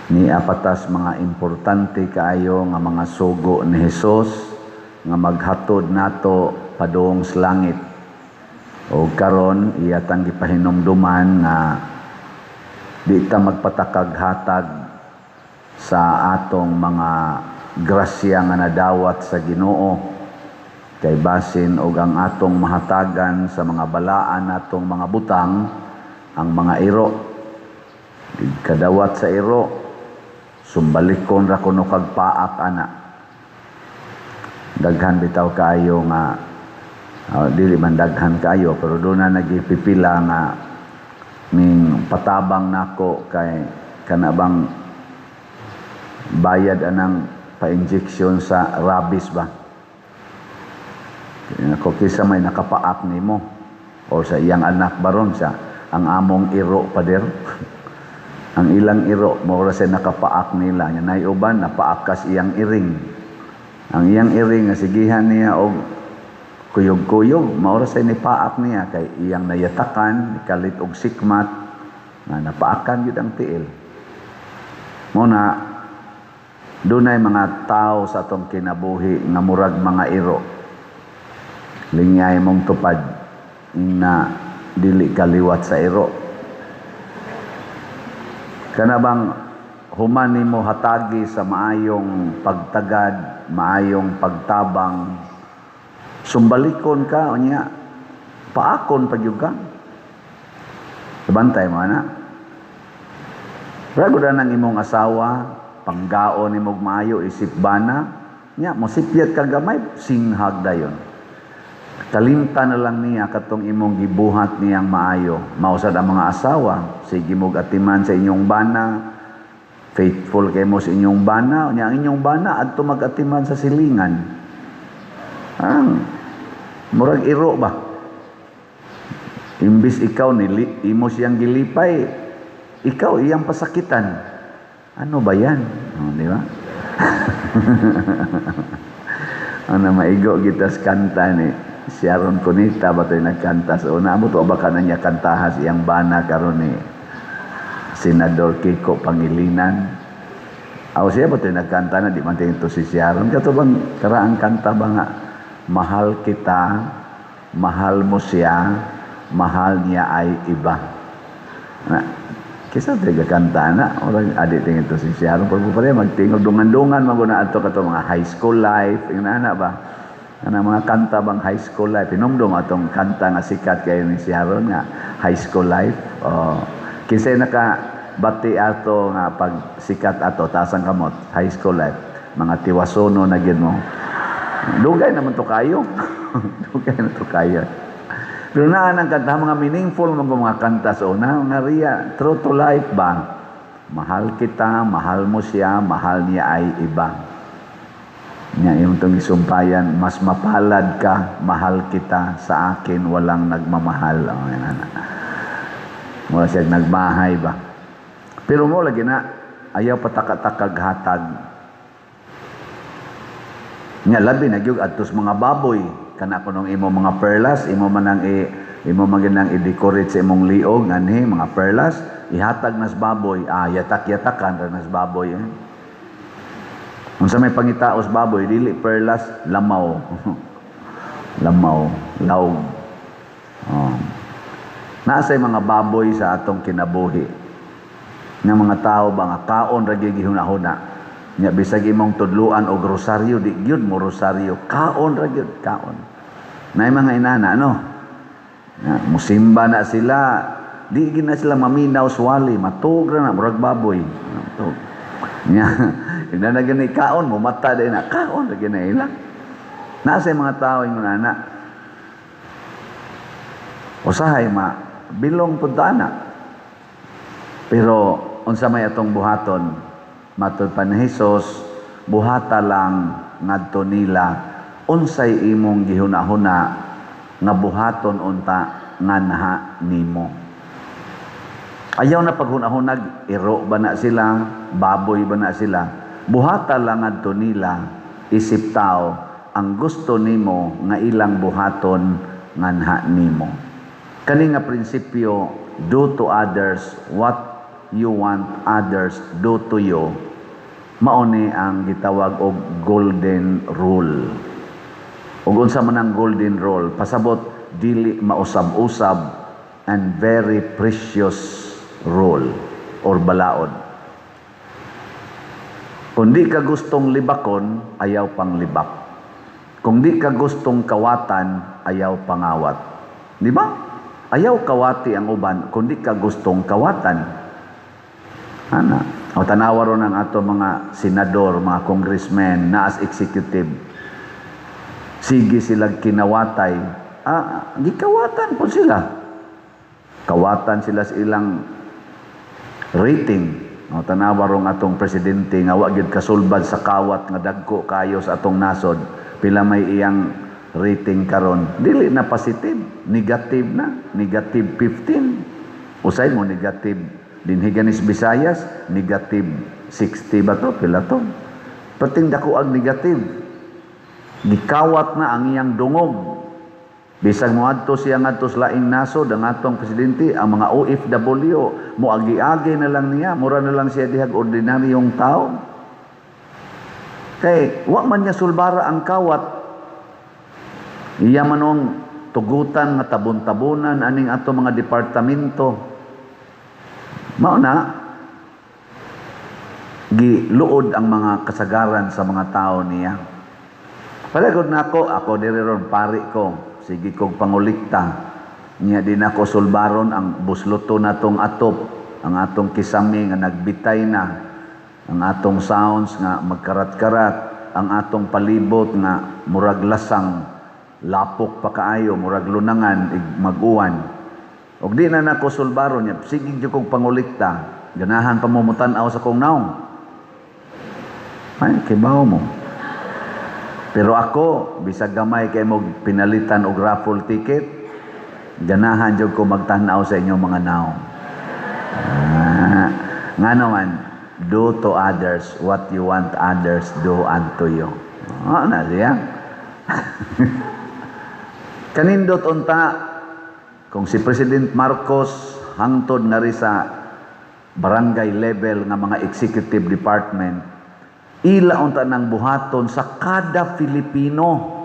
ni apatas mga importante kaayo nga mga sugo ni Hesus nga maghatod nato padung sa langit. O karon iyatang gipahinumduman nga di ta magpatakag-hatag sa atong mga grasya nga nadawat sa Ginoo kay basin og ang atong mahatagan sa mga balaan natong mga butang ang mga iro. Kadawat sa iro sumbalikon ra kuno kag paak ana. Daghan bitaw kaayo nga dili man daghan kaayo pero doon na nagipipila nga ning patabang nako kay kanabang bayad anang pa-injection sa rabies ba. Ako kisa may nakapaak nimo o sa iyang anak baron siya ang among iro pader. Ang ilang iro mao sa nakapaak nila nya nay uban napaakas iyang iring. Ang iyang iring nga sigihan niya og kuyog-kuyog mao sa ni paak niya kay iyang nayatakan kalit og sikmat nga napaakan gyud ang tiil. Mo na dunay mga tao sa atong kinabuhi nga murag mga iro. Lingay mong tupad na dili kaliwat sa iro. Kanabang human nimo hatagi sa maayong pagtagad, maayong pagtabang, sumbalikon ka unya paakon pagyud ka. Sabantay mo ana. Rago nang imong asawa, panggaon nimo maayo isip bana, nya mosipyat ka gamay singhag dayon. Talimta na lang niya katong imong gibuhat niyang maayo. Mausad ang mga asawa, sige mog atiman sa inyong bana, faithful kay mo sa inyong bana, unya ang inyong bana adto mag-atiman sa silingan. Murag iro ba? Imbis ikaw imo siyang gilipay, ikaw iyang pasakitan. Ano ba yan? Di ba? Ano maigo kita sa kanta ni Sharon Cunita ba ito'y nagkanta sa una mo to baka na niya kantahas iyang bana karon ni Senador Kiko Pangilinan. Aw siya ba ito'y nagkanta na di man ito si Sharon kato bang karaang kanta ba nga mahal kita, mahal mo siya, mahal niya ay iba. Na kisa ito'y kanta na orang adik tingin ito si Sharon pero pa rin magtingog dungan-dungan maguna ato kato mga high school life yung anak ba. Ana mga kanta bang high school life pinumdum atong kanta nga sikat kayo ni si Haron nga high school life kinsay naka bati ato nga pag sikat ato tasang kamot high school life mga tiwasono na gyud mo dugay naman to kayo dugay na to kayo pero naa nang kanta mga meaningful mga kanta sa una nga riya true to life ba mahal kita mahal mo siya mahal niya ay iba. Nya yung itong isumpayan, mas mapalad ka, mahal kita, sa akin walang nagmamahal. Mula siya nagmahay ba? Pero mo lagi na, ayaw patakatakag hatag. Nya labi nagyug adtos mga baboy, kana ko nung imo mga perlas, imo maginang i-decorate sa imong liog, anhi, mga perlas, ihatag nas baboy, yatak-yatakan ra nas baboy. Kung sa may pangitaos baboy, dili perlas, lamaw. Lamaw, laog. Nasa mga baboy sa atong kinabuhi. Nga mga tao ba nga kaon ra gyud gihuna-huna. Nya bisag imong tudluan og rosaryo, di gyud mo rosaryo, kaon ra gyud, kaon. Nay mga inana no. Musimba na sila, di gyud na sila maminaw swali, matug ra na murag baboy. Matug. Nya ina na gani kaon mo mata din na kaon lagi na ila. Nasa mga tao ingon ana. Usahay bilong pud ana. Pero unsa may atong buhaton matud pa ni Hesus buhata lang ngadto nila unsay imong gihuna-huna nga buhaton unta nganha nimo. Ayaw na paghunahunag, iro ba na sila, baboy ba na sila. Buhata lang adto nila, isip tao, ang gusto nimo nga ilang buhaton nganha nimo. Kani nga prinsipyo, do to others what you want others do to you, mao ni ang gitawag og golden rule. Ug unsa man ang golden rule? Pasabot dili mausab-usab and very precious rule or balaod. Kung di ka gustong libakon, ayaw pang libak. Kung di ka gustong kawatan, ayaw pangawat. Di ba? Ayaw kawati ang uban, kung di ka gustong kawatan. Ana, o tanawa ron ang ato mga senador, mga congressmen, na as executive. Sige sila kinawatay. Gikawatan po sila. Kawatan sila sa ilang rating. O tanawa ron atong presidente nga wa gyud kasulbad sa kawat nga dagko kayo sa atong nasod. Pila may iyang rating karon, dili na positive, negative na, negative 15. Usay mo negative dinhi ganis Visayas, negative 60 ba to? Pila to? Pating dako ang negative. Gikawat na ang iyang dungog. Bisag mo adto siya ngadto sa laing nasod ang atong presidente, ang mga OFW mo agi-agi na lang niya, mura na lang siya dihag ordinaryong tao. Kay wa man niya sulbara ang kawat. Iya manong tugutan nga tabon-tabunan aning ato mga departamento. Mao na giluod ang mga kasagaran sa mga tao niya. Palagod na ako diri ron pari ko. Sige kog pangulikta. Niya din ako sulbaron ang busluto natong atop, ang atong kisame nga nagbitay na, ang atong sounds nga magkarat-karat, ang atong palibot nga murag lasang, lapok pa kaayo, murag lunangan, mag-uwan. Og di na nako sulbaron niya, sige jud kog pangulikta, ganahan pa mo mutan-aw sa kong naong. Ay, kibaw mo. Pero ako, bisag gamay kay mo pinalitan og raffle ticket, ganahan jud ko magtanaw sa inyong mga naong. Nga naman, do to others what you want others do unto you. Na siya. Kanindot unta, kung si President Marcos hangtod na rin sa barangay level nga mga executive department, ila unta ng buhaton sa kada Filipino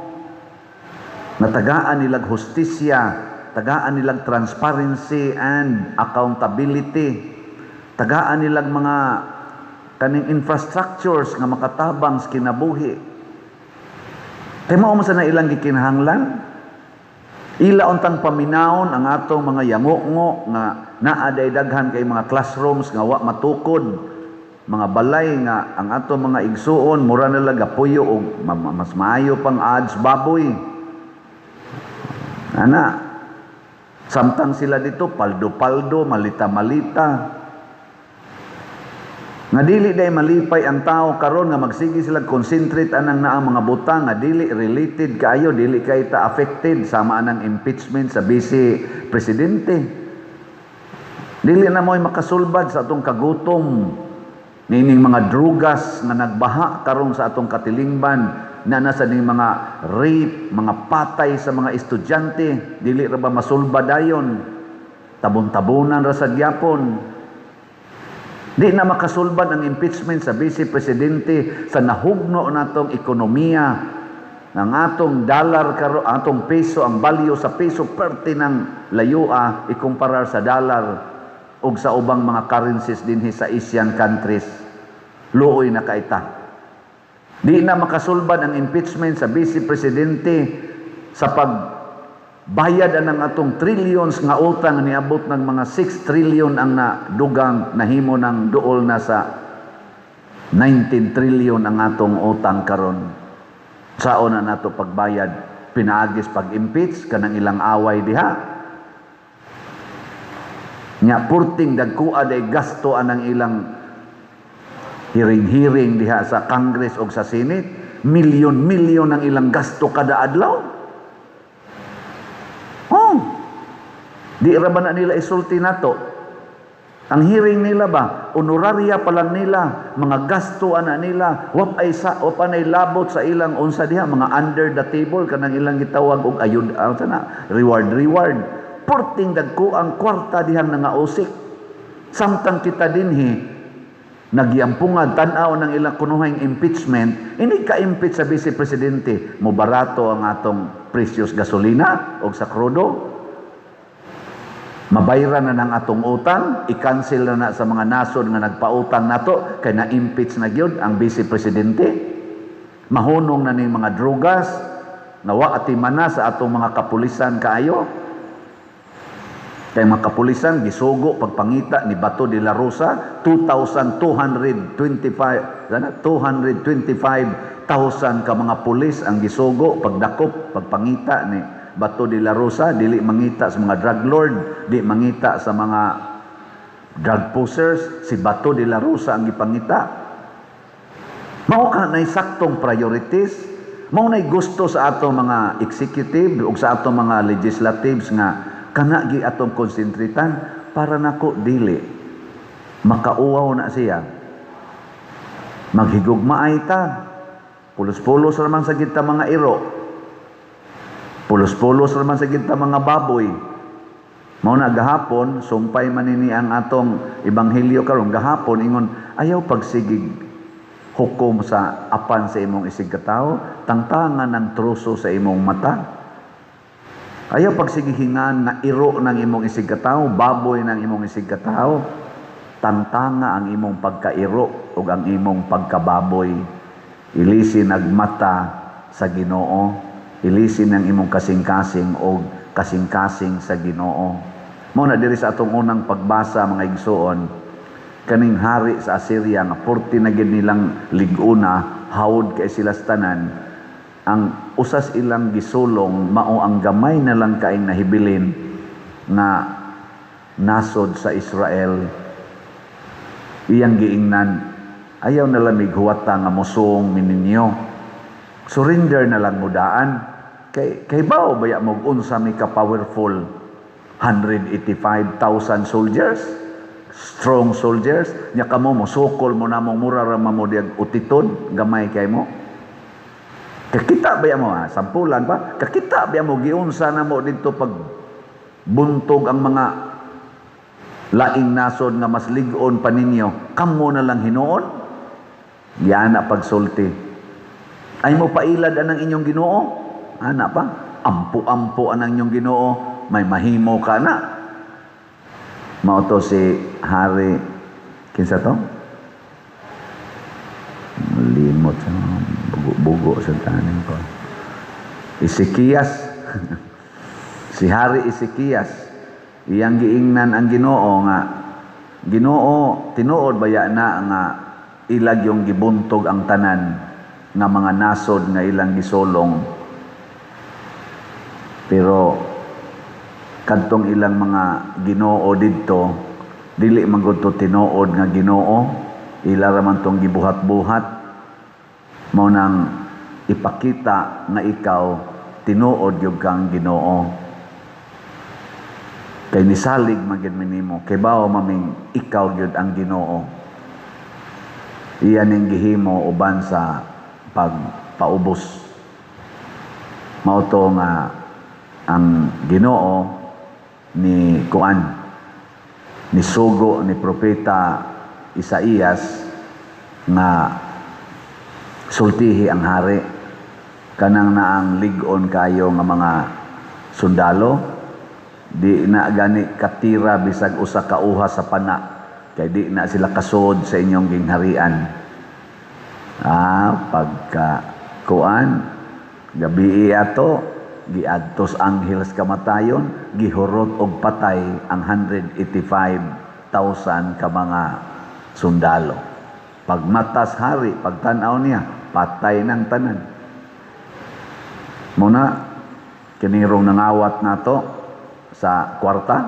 na tagaan nilag hustisya, tagaan nilag transparency and accountability, tagaan nilag mga kaning infrastructures nga makatabang sa kinabuhi. Kaya mao man sa na ilang gikinahanglan, ila untang paminawon ang atong mga yango-ngo nga naaday daghan kay mga classrooms nga wa matukod, mga balay nga ang ato mga igsuon mura na lang gapuyo o mas maayo pang ads baboy. Ana, samtang sila dito paldo-paldo, malita-malita. Nga dili day malipay ang tao karon nga magsigi sila concentrate anang naang mga butang nga dili related kaayo, dili kay ta affected sama anang impeachment sa vice presidente. Dili na mo'y makasulbad sa atong kagutom. Nining mga drugas nga nagbaha karon sa atong katilingban na nasa ning mga rape, mga patay sa mga estudyante, dili ra ba masulba dayon? Tabon-tabonan ra sa gyapon. Di na makasulbad ang impeachment sa vice presidente sa nahugno natong ekonomiya, ng atong dollar karon, atong peso, ang value sa peso perti ng layua ikumparar sa dollar ug sa ubang mga currencies dinhi sa Asian countries. Luoy na kaita. Di na makasulbad ang impeachment sa vice presidente sa pagbayad ang atong trillions nga utang niabot ng mga 6 trillion ang nadugang nahimo ng duol na sa 19 trillion ang atong utang karon. Saon na nato pagbayad, pinaagis pag-impeach kanang ilang away diha. Nya purting dagkua day gasto anang ilang hiring-hiring diha sa Congress o sa Senate, milyon-milyon ang ilang gasto kada adlaw. Di ra ba na nila isulti nato? Ang hearing nila ba, honoraria pa lang nila, mga gasto ana nila, wapay labot sa ilang unsa diha, mga under the table kanang ilang gitawag og ayud reward. Porting dagko ang kwarta dihang nangausik Samtang kita dinhi nagyampungad tan-aw ng ilang kunuhang impeachment, ini ka-impeach sa Vice Presidente, mo barato ang atong precious gasolina o sa krudo, mabayran na ng atong utang, i-cancel na sa mga nasod nga nagpautang nato, kay na-impeach na gyud ang Vice Presidente, mahunong na ning mga drugas, nawa atimana sa atong mga kapulisan kaayo, kay mga kapulisan gisugo pagpangita ni Bato de la Rosa 225,000 ka mga pulis ang gisugo pagdakop pagpangita ni Bato de la Rosa, dili mangita sa mga drug lord, di mangita sa mga drug pushers, si Bato de la Rosa ang gipangita. Mao ka na saktong priorities, mao na gusto sa atong mga executive ug sa atong mga legislatives nga kana gi atong konsentritan para nako dili makauwaw na siya, maghigugmaay ta, pulos-pulos raman sa kita mga iro, pulos-pulos raman sa kita mga baboy. Mao na gahapon sumpay manini ang atong ebanghelyo karon, gahapon ingon ayaw pagsigig hukom sa apan sa imong isig katawo, tangtangan ng truso sa imong mata. Ayaw pagsigihingan na iro ng imong isig katawo, baboy ng imong isig katawo, tangtanga ang imong pagkairo ug ang imong pagkababoy. Ilisin nagmata sa Ginoo, ilisin ang imong kasing-kasing o kasing-kasing sa Ginoo. Mao na diri sa atong unang pagbasa mga igsoon, kaning hari sa Assyria nga 40 na gid nilang liguna, hawod kay sila sa tanan, ang usas ilang gisulong mao ang gamay na lang kaing nahibilin nga nasod sa Israel. Iyang giingnan, ayaw na lamig huwata nga musong mininyo, surrender na lang mudaan. Kay bao baya mo unsa mi ka powerful 185,000 soldiers, strong soldiers, nya kamo mo sukol mo namong mura ra mo diag utitod, gamay kay mo. Kakita ba mo sampulan pa? Kakita ba mo giunsa na mo dito pag buntog ang mga laing nasod nga mas lig-on pa ninyo, kamo na lang hinuon? Yan na pagsulti. Ay mo pailad anang inyong Ginoo? Ana pa? Ampo-ampo anang inyong Ginoo, may mahimo ka na. Mao to si hari kinsa to? Limot sa bugo sa tanin ko. Ezekias. Si Hari Ezekias, iyang giingnan ang Ginoo nga, Ginoo, tinuod baya na nga ilag yung gibuntog ang tanan nga mga nasod nga ilang gisulong. Pero kadtong ilang mga Ginoo didto, dili man gud to tinuod nga Ginoo, ila ra man tong gibuhat-buhat. Mao nang ipakita nga ikaw tinuod gyud kang Ginoo. Kay nisalig magid nimo, kay bao maming ikaw gyud ang Ginoo. Iyan ning gihimo uban sa pagpaubos. Mao to nga ang Ginoo ni Kuan, ni sugo ni propeta Isaías nga sultihi ang hari kanang naang lig-on kayo nga mga sundalo, di na gani katira bisag usa ka uha sa pana, kay di na sila kasod sa inyong gingharian. Pagka kuan gabi ato giadtos anghels kamatayon, gihurot og patay ang 185,000 ka mga sundalo. Pagmatas hari, pagtanaw niya, patay ng tanan. Muna, kinirong nangawat nato sa kwarta,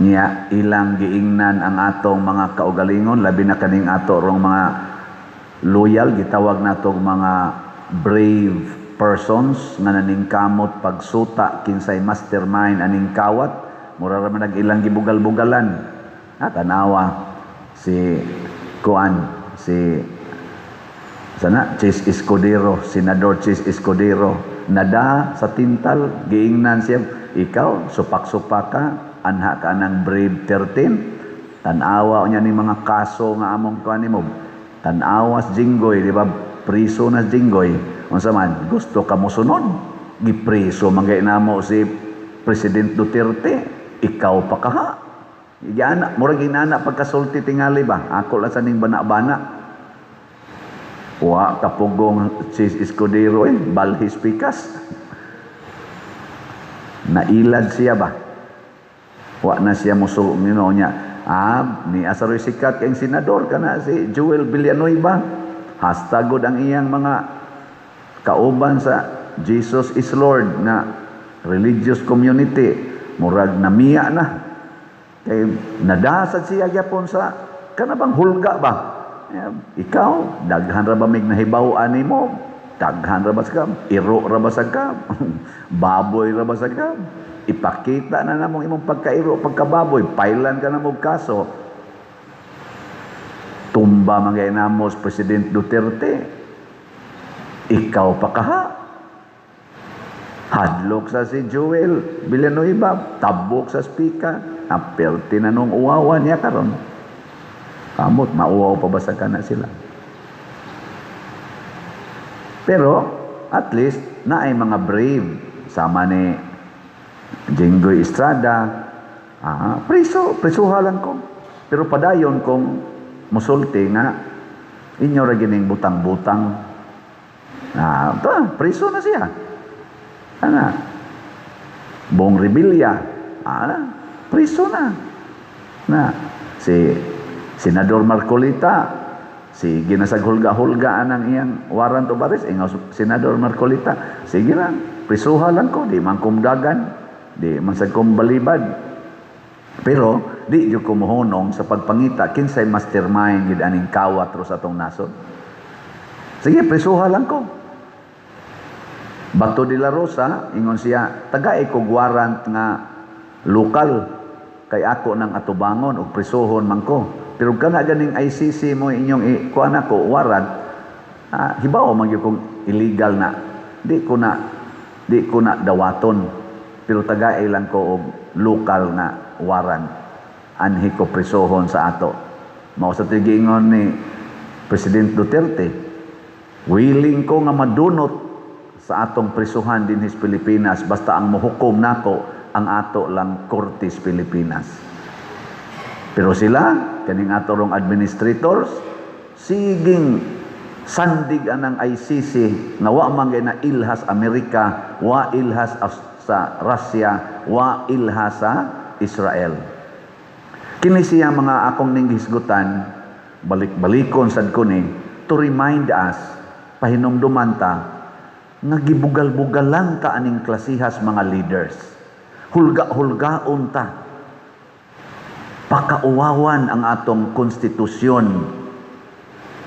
niya ilang giingnan ang atong mga kaugalingon, labi na kaning ato rong mga loyal, gitawag natong mga brave persons nga naningkamot pagsuta kinsay mastermind aning kawat, mura ra man nag-ilang gibugal-bugalan. Tanawa si Kuan, si Chis Escudero, Senador Chis Escudero, nada sa tintal, giingnan siya, ikaw, supak-supak ka, anha ka ng Brave 13, tanawa niya ni mga kaso nga among kuan mo, tanawa sa Jinggoy, di ba, priso na Jinggoy, unsa man, gusto ka mo sunod, gipriso, mangay na mo si President Duterte, ikaw pa kaha, murag inana pagkasulti tingali ba, ako lang sa ning bana-bana, wa kapugong si Escudero balhis pikas. Nailad siya ba? Wa na siya musul niya. Ni asaroy sikat kay senador kana si Joel Villanueva. Hashtagod ang iyang mga kauban sa Jesus is Lord na religious community. Murag namiya na. Kay nadasad siya gyapon sa kanabang hulga ba? Ikaw, daghan ra ba mig nahibaw-an nimo? Daghan ra ba sa kam? Iro ra ba sa kam? Baboy ra ba sa kam? Ipakita na namong imong pagkairo, pagkababoy, pailan ka na mo kaso. Tumba mga inamos President Duterte. Ikaw pa kaha. Hadlok sa si Joel Villanueva, tabok sa speaker, aperte na nung uwawa niya karon. Kamot, mauwaw pa ba sa kana sila? Pero, at least, na ay mga brave. Sama ni Jinggoy Estrada. Prisuhalan ko. Pero padayon kong musulti nga, inyo ra gining butang-butang. Priso na siya. Bong Revilla. Priso na. Si Senador Marcolita, si ginasaghulga-hulgaan ang iyang warrant of arrest, Senador Marcolita, sige lang, prisuhalan ko, di man kumdagan, di man sa kumbalibad. Pero, di yung kumuhunong sa pagpangita, kinsay mastermind, gid aning kawat ro sa atong nasod. Sige, prisuhalan ko. Bato de la Rosa, ingon siya, tagay kog warrant nga lokal, kay ako ng atubangon, o prisuhon man ko. Pero kana ganing ICC mo inyong kuan ako warrant, hibaw man gyud kung illegal na. Di ko na dawaton. Pero tagay lang ko og local na warrant. Anhi ko prisohon sa ato. Mao sa tigingon ni President Duterte, willing ko nga madunot sa atong prisuhan dinhi sa Pilipinas basta ang mohukom nako ang ato lang Kortes Pilipinas. Pero sila, kaning atorong administrators, siging sandig anang ICC nga wa man na ilhas Amerika, wa ilhas sa Russia, wa ilhas sa Israel. Kini siya mga akong ninghisgutan, balik-balikon sad ko ni, to remind us, pahinumduman ta, nga gibugal-bugalan ta aning klasihas mga leaders. Hulga-hulgaon ta. Pakauwawan ang atong konstitusyon.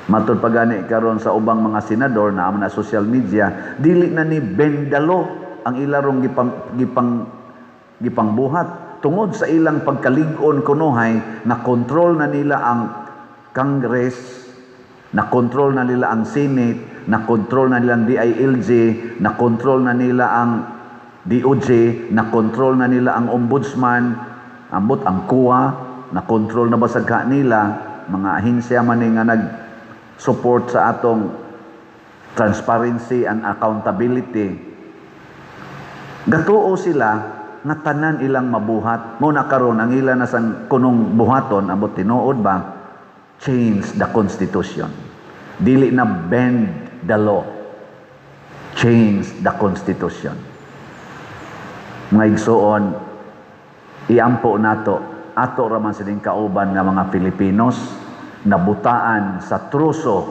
Matod pagani karon sa ubang mga senador na amo na social media, dili na ni bendalo ang ilarong gipangbuhat tungod sa ilang pagkalig-on kunuhay na kontrol na nila ang Congress, na kontrol na nila ang Senate, na kontrol na nila ang DILG, na kontrol na nila ang DOJ, na kontrol na nila ang Ombudsman, ambot ang COA, na kontrol na basagha nila, mga ahinsya man nga nag-support sa atong transparency and accountability. Gatuo sila nga tanan ilang mabuhat. Muna karon ang ilan na sang kunong buhaton, ambot tinuod ba, change the Constitution. Dili na bend the law. Change the Constitution. Mga igsoon, iampo nato, ato raman sining kauban nga mga Filipinos, nabutaan sa truso,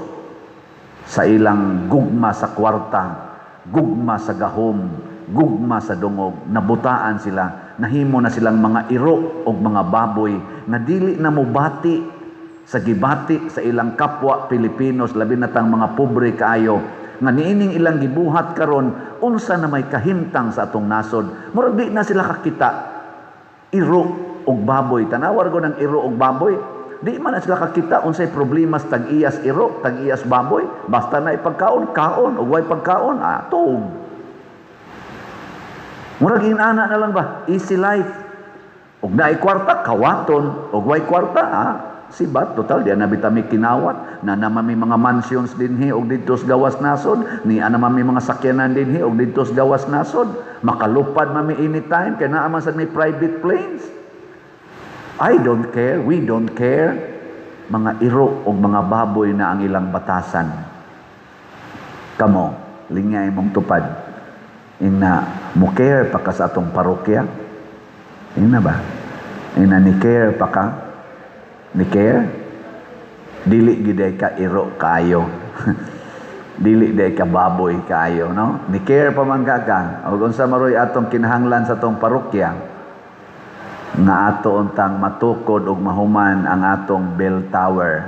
sa ilang gugma sa kwarta, gugma sa gahom, gugma sa dungog, nabutaan sila, nahimo na silang mga iro o mga baboy, na dili na mubati sa gibati sa ilang kapwa Pilipinos, labi na tang mga pobre kaayo, nga niining ilang gibuhat karon unsa na may kahimtang sa atong nasod. Murag di na sila kakita iro og baboy. Tanawar ko ng iro og baboy. Di man na sila kakita unsay problema sa tag-iyas iro, tag-iyas baboy. Basta na ipagkaon, kaon, og way pagkaon, tuog. Murag inana na lang ba? Easy life. Ug naay kwarta kawaton, ug way kwarta sibat total di na bitami kinawat na namami mga mansions dinhi og didto sa gawas nasod, ni anamami mga sakyanan dinhi og didto sa gawas nasod, makalupad mami anytime kay naa man sad may private planes. I don't care, we don't care. Mga iro o mga baboy na ang ilang batasan. Kamo, lingay mong tupad. Ina, mo care pa ka sa atong parokya? Ina ba? Ina, ni care pa ka? Ni care? Dili giday ka iro kayo. Dili day ka baboy kayo, no? Ni care pa man ka. O unsa maroy atong kinahanglan sa atong parokya? Nga ato untang matukod og mahuman ang atong bell tower,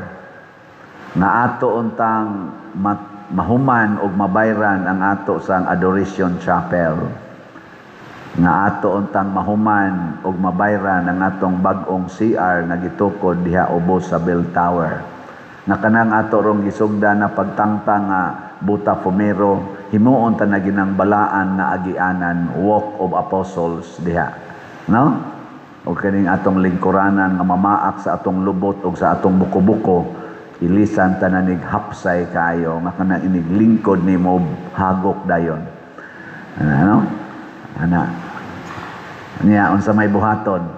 nga ato untang mahuman og mabayran ang ato sang adoration chapel, nga ato untang mahuman og mabayran ang atong bag-ong CR na gitukod diha ubos sa bell tower, nga kanang ato rong gisugda na pagtangtang nga buta fumero himuon ta na ginang balaan na agianan walk of apostles diha, no? O kaning atong lingkuranan nga mamaak sa atong lubot o sa atong buko-buko, ilisan tananig hapsay kayo, nga kana inig lingkod ni mo hagok dayon. Ano? Ana. Niya, unsa may buhaton?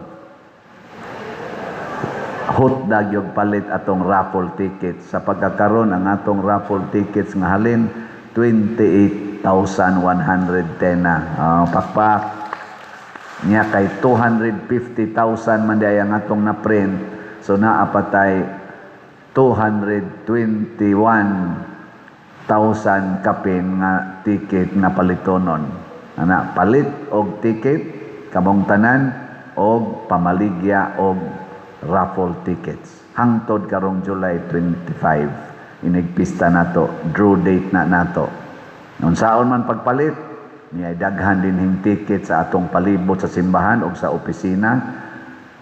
Hutdag yung palit atong raffle tickets. Sa pagkakaroon, ang atong raffle tickets nga halin, 28,110 na. Pakpak. Niya kay 250,000 man di ang atong na-print. So naapatay 221,000 kapin nga ticket na palitonon. Ana, palit og ticket, kamong tanan, og pamaligya og raffle tickets. Hangtod karong July 25. Inigpista nato, draw date na nato. Unsaon man pagpalit, niya daghan din hing ticket sa atong palibot sa simbahan o sa opisina,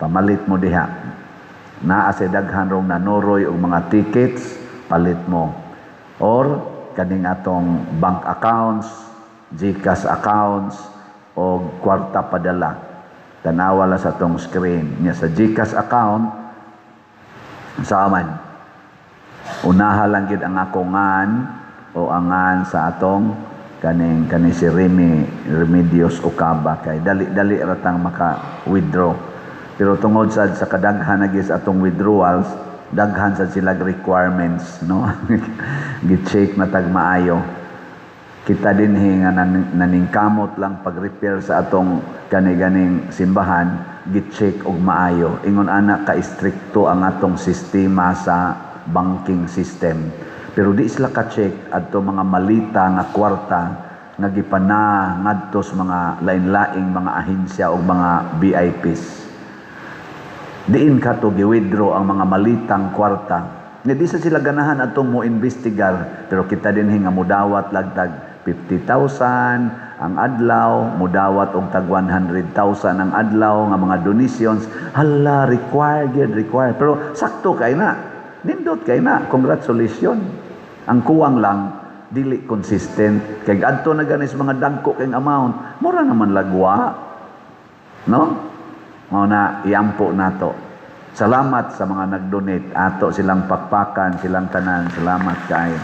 pamalit mo diha. Naa sa daghan rong nanuroy og mga tickets, palit mo. Or kaning atong bank accounts, GCash accounts o kwarta padala. Tanawa la sa atong screen. Niya sa GCash account, sa man, unaha lang gid ang ako ngan o angan sa atong kani si Remedios Ocaba kay dali ratang maka-withdraw. Pero tungod sa kadaghan na gis atong withdrawals, daghan sa sila requirements, no? Gi-check na tag maayo. Kita din nga naningkamot lang pag-repair sa atong kani-ganing simbahan, gi-check og maayo. Ingon ana ka istrikto ang atong sistema sa banking system. Pero di sila ka-check adto mga malita nga kwarta nga gipana ngadto sa mga lain-laing mga ahensya o mga VIPs. Diin ka to gi-withdraw ang mga malitang kwarta. Nga di sa sila ganahan atong mo investigar, pero kita din nga mudawat lagtag 50,000 ang adlaw, mudawat og tag 100,000 ang adlaw nga mga donations. Hala, required. Pero sakto kay na. Nindot kay na, congratulations. Ang kuwang lang, dili consistent. Kay adto na ganis mga dangko kay amount, mura naman lagwa. No? Mao na iampo nato. Salamat sa mga nag-donate. Ato silang pakpakan, silang tanan. Salamat kayo.